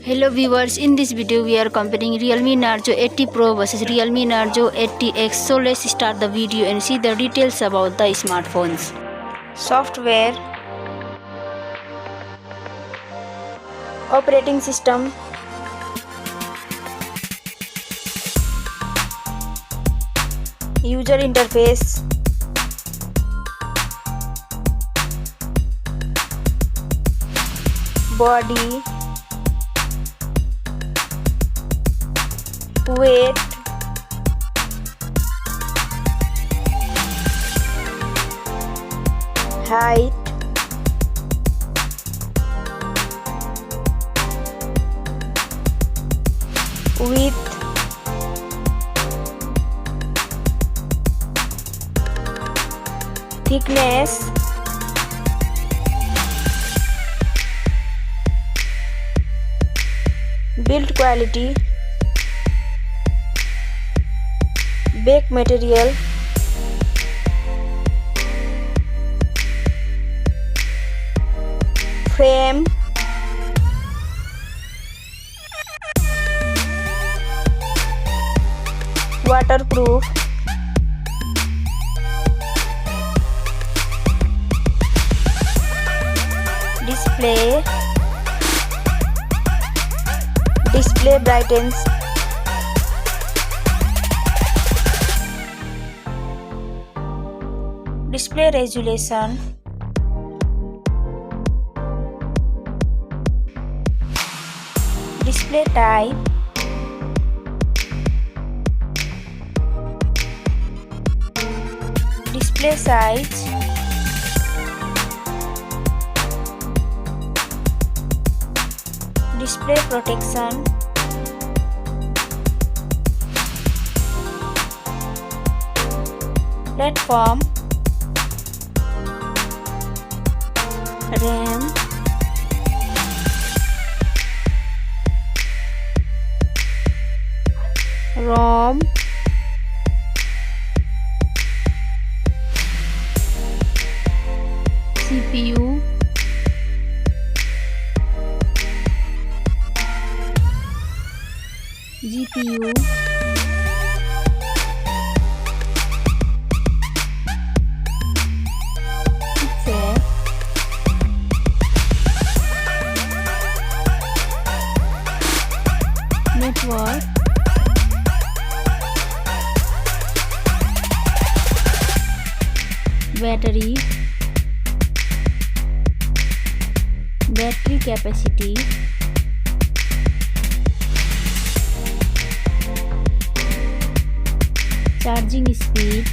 Hello viewers, in this video we are comparing Realme Narzo 80 Pro versus Realme Narzo 80X. So let's start the video and see the details about the smartphones. Software, operating system, user interface, body, weight, height, width, thickness, build quality, back material, frame, waterproof, display brightens, display resolution, display type, display size, display protection, platform, RAM, ROM, CPU, GPU, chipset, network, battery capacity, charging speed,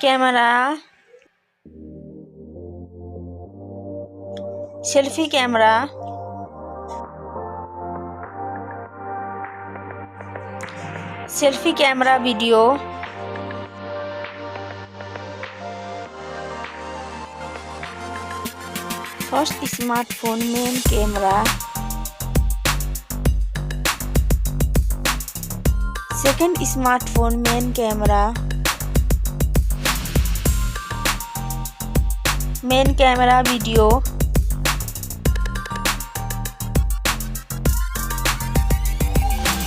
camera, selfie camera, video, first smartphone main camera, second smartphone main camera, video,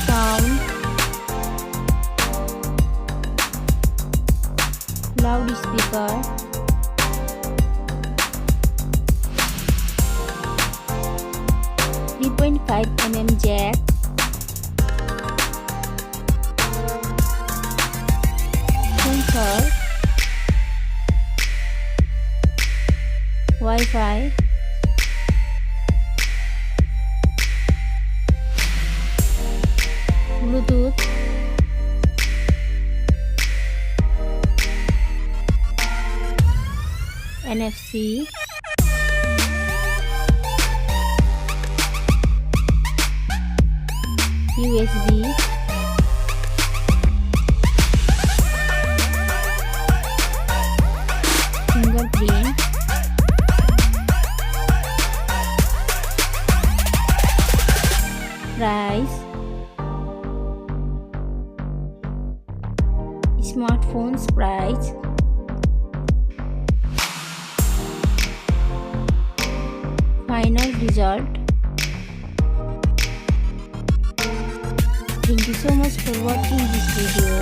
sound, loudspeaker, 3.5mm jack, sensor, Wi-Fi, Bluetooth, NFC, USB, fingerprint, price, smartphones price, result. Thank you so much for watching this video.